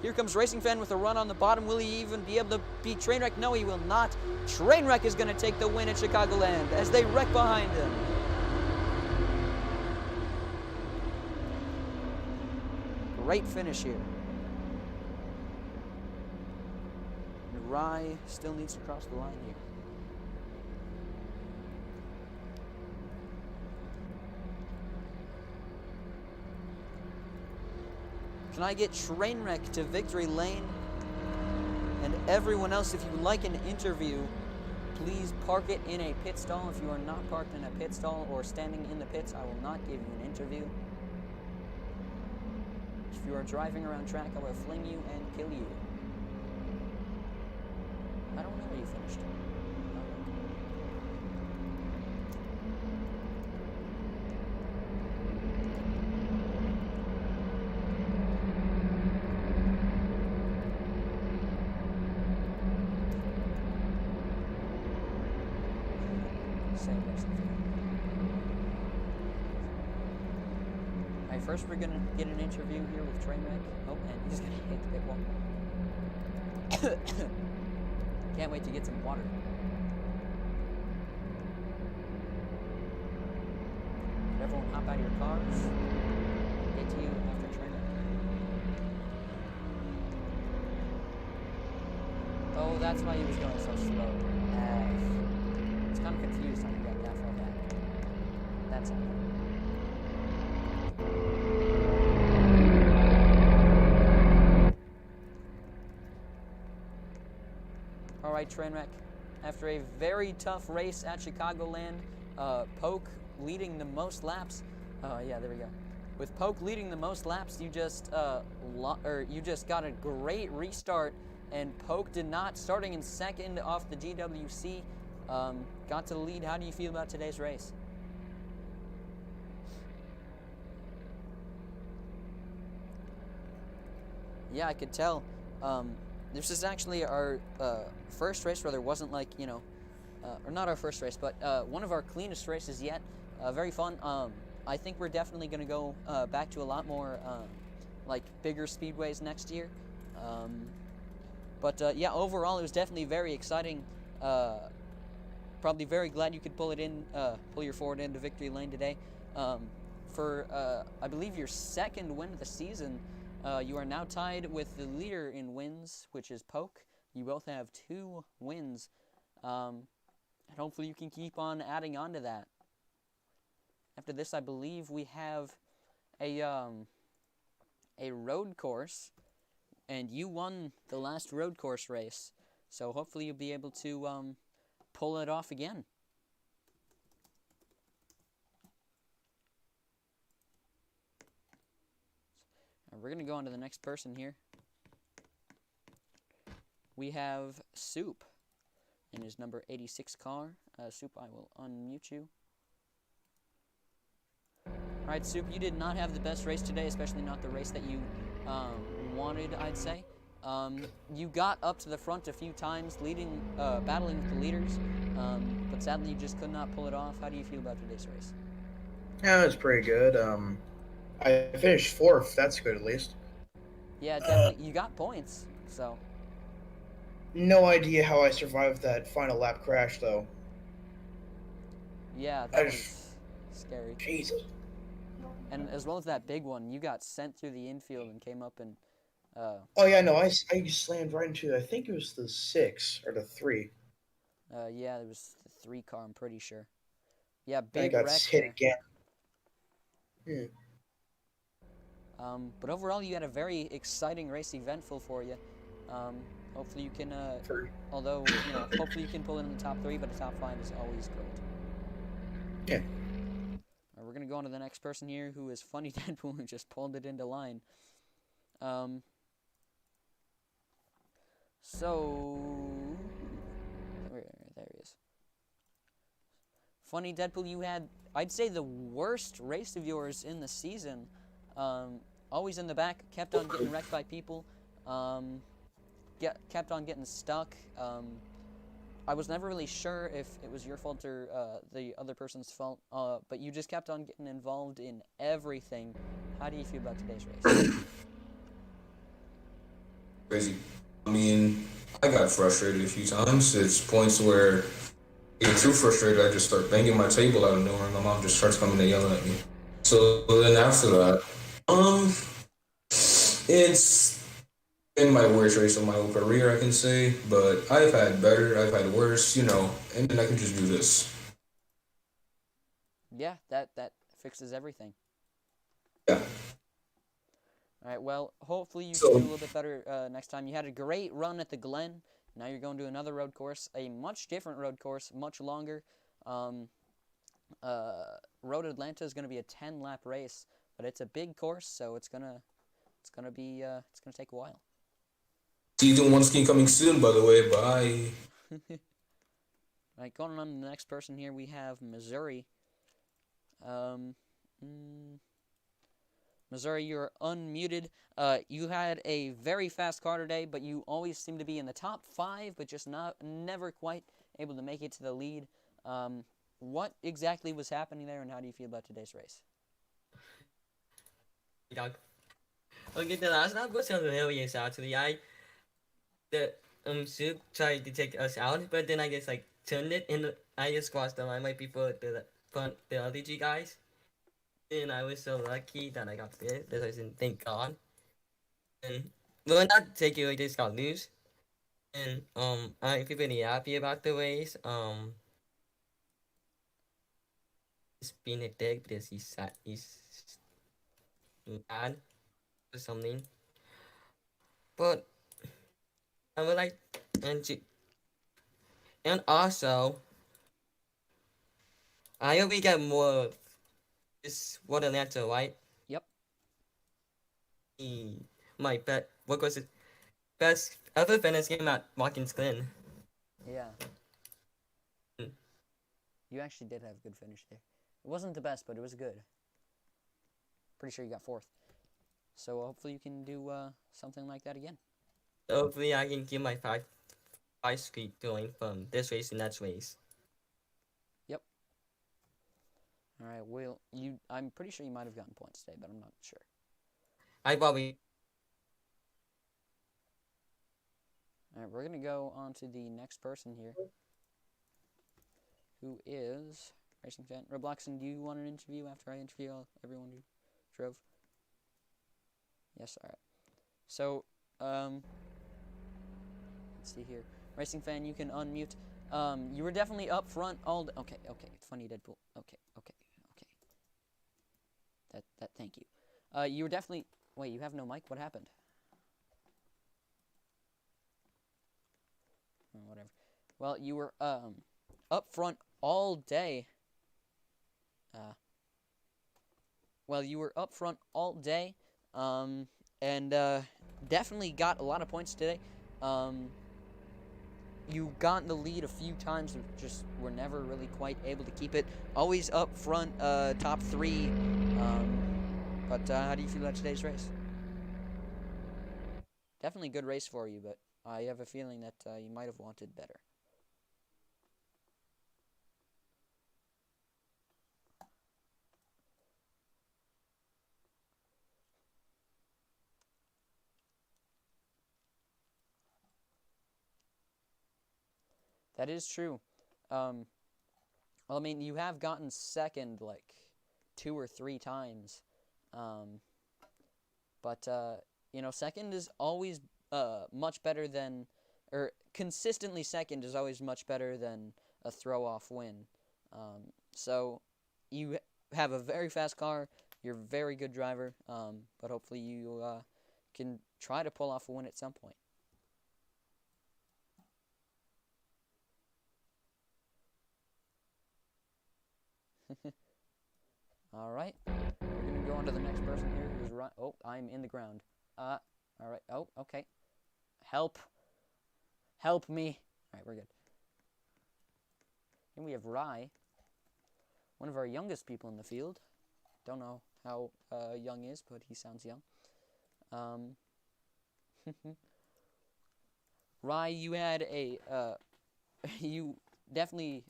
Here comes Racing Fan with a run on the bottom. Will he even be able to beat Trainwreck? No, he will not. Trainwreck is going to take the win at Chicagoland as they wreck behind him. Great finish here. And Rye still needs to cross the line here. Can I get Trainwreck to victory lane? And everyone else, if you would like an interview, please park it in a pit stall. If you are not parked in a pit stall or standing in the pits, I will not give you an interview. If you are driving around track, I will fling you and kill you. I don't know where you finished. Alright, first we're gonna get an interview here with Trainwreck. Oh, and he's gonna hit the pit wall. Can't wait to get some water. Everyone hop out of your cars. I'll get to you after Trainwreck. Oh, that's why he was going so slow. I was kind of confused how he got that far back. That's all. Alright, Trainwreck. After a very tough race at Chicagoland, Poke leading the most laps. Yeah, there we go. With Poke leading the most laps, you just got a great restart, and Poke did not, starting in second off the GWC, got to the lead. How do you feel about today's race? Yeah, I could tell. This is actually our first race where there wasn't like, or not our first race, but one of our cleanest races yet. Very fun. I think we're definitely going to go back to a lot more like bigger speedways next year. But yeah, overall it was definitely very exciting. Probably very glad you could pull your Ford into victory lane today. For I believe your second win of the season. You are now tied with the leader in wins, which is Poke. You both have 2 wins, and hopefully you can keep on adding on to that. After this, I believe we have a road course, and you won the last road course race, so hopefully you'll be able to pull it off again. We're going to go on to the next person here. We have Soup in his number 86 car. Soup, I will unmute you. Alright, Soup, you did not have the best race today, especially not the race that you wanted, I'd say. You got up to the front a few times, battling with the leaders, but sadly you just could not pull it off. How do you feel about today's race? Yeah, it's pretty good. I finished 4th. That's good, at least. Yeah, definitely. You got points, so. No idea how I survived that final lap crash, though. Yeah, that was scary. Jesus. And as well as that big one, you got sent through the infield and came up and. Oh yeah, no, I slammed right into. I think it was the 6 or the 3. Yeah, it was the 3 car. I'm pretty sure. Yeah, I big got wreck hit there. again. But overall, you had a very exciting race, eventful for you. Hopefully you can, although, hopefully you can pull it in the top 3, but the top 5 is always great. Yeah. We're going to go on to the next person here, who is Funny Deadpool, who just pulled it into line. So, there he is. Funny Deadpool, you had, I'd say, the worst race of yours in the season. Always in the back, kept on getting wrecked by people, kept on getting stuck. I was never really sure if it was your fault or the other person's fault, but you just kept on getting involved in everything. How do you feel about today's race? Crazy. I mean, I got frustrated a few times. It's points where I get too frustrated, I just start banging my table out of nowhere, and my mom just starts coming and yelling at me. So then after that, it's been my worst race of my whole career, I can say, but I've had better, I've had worse, and then I can just do this. Yeah, that fixes everything. Yeah. All right, well, hopefully you can do a little bit better next time. You had a great run at the Glen. Now you're going to another road course, a much different road course, much longer. Road Atlanta is going to be a 10-lap race, but it's a big course, so it's gonna take a while. Season 1 ski coming soon, by the way. Bye. All right, going on to the next person here, we have Missouri. Missouri, you're unmuted. You had a very fast car today, but you always seem to be in the top 5, but just never quite able to make it to the lead. What exactly was happening there, and how do you feel about today's race? Okay, the last lap was hilarious actually. Soup tried to take us out, but then I just turned it and I just crossed the line right before the other 2 guys. And I was so lucky that I got there. Thank God. And well, not take it, I just got loose. And I feel pretty happy about the race. He's being a dick because he's mad or something. But I would like and also I hope we get more of this World Atlanta, right? Yep. My bet. What was it? Best ever fitness game at Watkins Glen. Yeah. You actually did have a good finish there. It wasn't the best, but it was good. Pretty sure you got 4th. So hopefully you can do something like that again. Hopefully, I can keep my five streak going from this race to next race. Yep. All right. Well, I'm pretty sure you might have gotten points today, but I'm not sure. I probably. All right. We're gonna go on to the next person here, who is Racing Fan. Robloxen, do you want an interview after I interview everyone who drove? Yes. All right. So, let's see here. Racing Fan, you can unmute. You were definitely up front all day. Okay. Funny Deadpool. Okay. Thank you. You were definitely. Wait, you have no mic? What happened? Oh, whatever. Well, you were up front all day. You were up front all day. And definitely got a lot of points today. You got in the lead a few times, just were never really quite able to keep it. Always up front, top 3. But how do you feel about today's race? Definitely a good race for you, but I have a feeling that you might have wanted better. That is true. Well, I mean, you have gotten second like 2 or 3 times. But you know, second is always much better than, or consistently second is always much better than a throw-off win. So you have a very fast car. You're a very good driver. But hopefully you can try to pull off a win at some point. All right, we're gonna go on to the next person here who's right. Oh, I'm in the ground. All right. Oh, okay. Help me. All right, we're good. And we have Rye, one of our youngest people in the field. Don't know how young he is, but he sounds young. Rye, you had a you definitely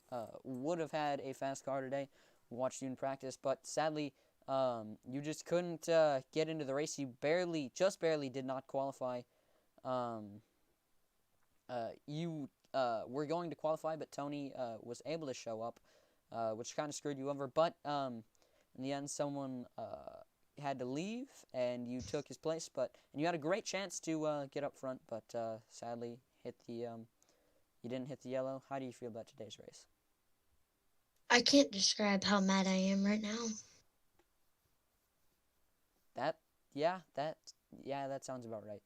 would have had a fast car today. Watched you in practice, but sadly, you just couldn't get into the race. You just barely did not qualify. You were going to qualify, but Tony was able to show up, which kind of screwed you over. But in the end, someone had to leave, and you took his place. And you had a great chance to get up front, but sadly, you didn't hit the yellow. How do you feel about today's race? I can't describe how mad I am right now. That sounds about right.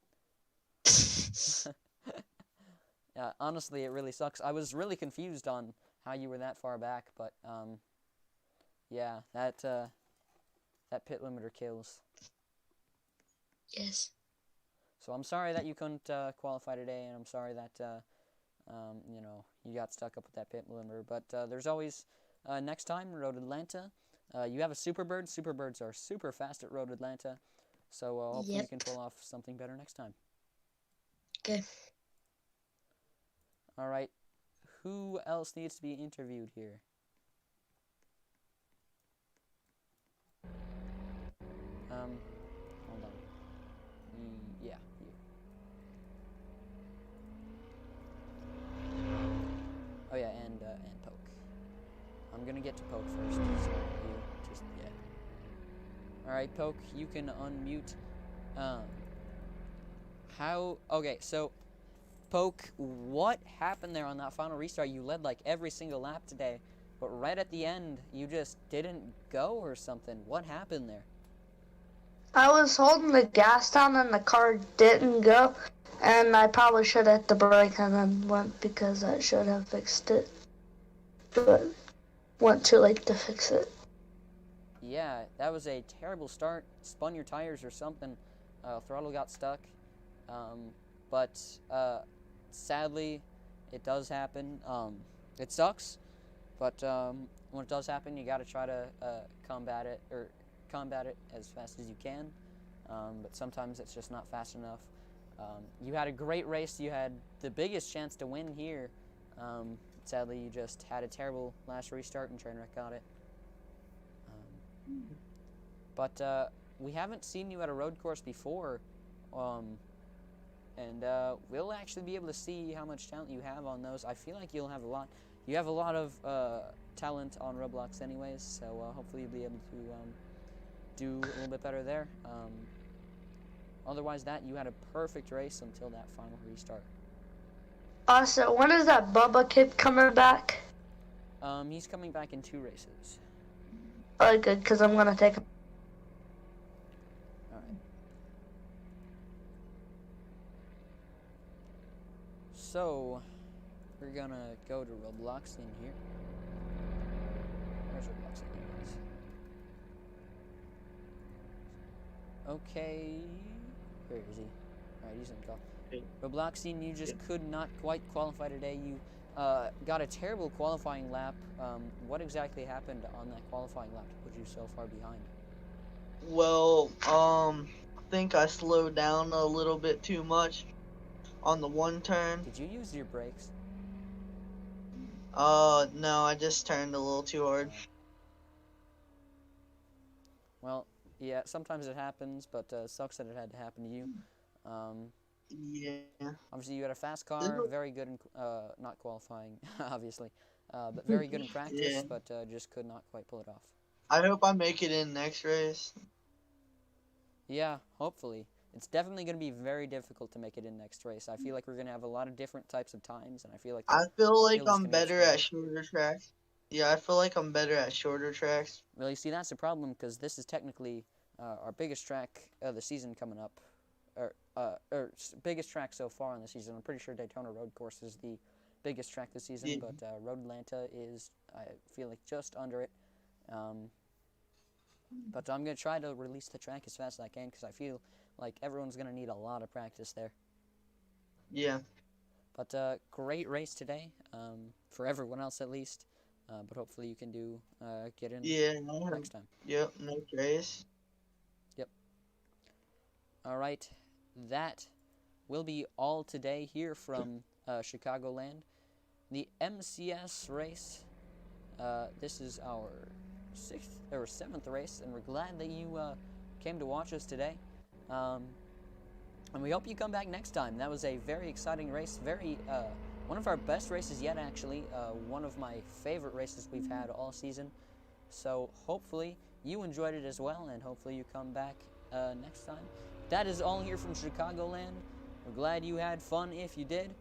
Yeah, honestly, it really sucks. I was really confused on how you were that far back, but yeah, that pit limiter kills. Yes. So I'm sorry that you couldn't qualify today, and I'm sorry that you know, you got stuck up with that pit limiter. But there's always next time, Road Atlanta. You have a Superbird. Superbirds are super fast at Road Atlanta. So hopefully you can pull off something better next time. Okay. All right. Who else needs to be interviewed here? Hold on. Yeah, you. Oh yeah, and Poke. I'm gonna get to Poke first, so you just, yeah. Alright, Poke, you can unmute. Okay, so, Poke, what happened there on that final restart? You led like every single lap today, but right at the end, you just didn't go or something. What happened there? I was holding the gas down and the car didn't go, and I probably should have hit the brake and then went because I should have fixed it, but went too late to fix it. Yeah, that was a terrible start. Spun your tires or something. Throttle got stuck. But sadly, it does happen. It sucks. But when it does happen, you got to try to combat it as fast as you can. But sometimes it's just not fast enough. You had a great race. You had the biggest chance to win here. Sadly, you just had a terrible last restart and Trainwreck got it. But we haven't seen you at a road course before. And we'll actually be able to see how much talent you have on those. I feel like you'll have a lot. You have a lot of talent on Roblox anyways, so hopefully you'll be able to do a little bit better there. Otherwise, you had a perfect race until that final restart. Also, when is that Bubba kid coming back? He's coming back in 2 races. Oh, good, because I'm going to take him. Alright. So, we're gonna go to Roblox in here. Where's Roblox anyways? Okay. Where is he? Alright, he's in the call. Robloxian, you just could not quite qualify today. You got a terrible qualifying lap. What exactly happened on that qualifying lap to put you so far behind? Well, I think I slowed down a little bit too much on the one turn. Did you use your brakes? No, I just turned a little too hard. Well, yeah, sometimes it happens, but sucks that it had to happen to you. Yeah. Obviously, you had a fast car, very good in, not qualifying, obviously, but very good in practice, Yeah. but just could not quite pull it off. I hope I make it in next race. Yeah, hopefully. It's definitely going to be very difficult to make it in next race. I feel like we're going to have a lot of different types of times, and I feel like I feel like skills I'm can be better explained. at shorter tracks. Yeah, I feel like I'm better at shorter tracks. Well, you see, that's the problem, because this is technically our biggest track of the season coming up, or biggest track so far in the season. I'm pretty sure Daytona Road Course is the biggest track this season, Yeah. but Road Atlanta is, I feel like, just under it. But I'm going to try to release the track as fast as I can, because I feel like everyone's going to need a lot of practice there. Yeah. But great race today, for everyone else at least. But hopefully you can get in Yeah. next time. Yep, next race. Yep. All right. That will be all today here from Chicagoland. The MCS race. This is our 6th or 7th race, and we're glad that you came to watch us today. And we hope you come back next time. That was a very exciting race, one of our best races yet, actually. One of my favorite races we've had all season. So hopefully you enjoyed it as well, and hopefully you come back next time. That is all here from Chicagoland. We're glad you had fun if you did.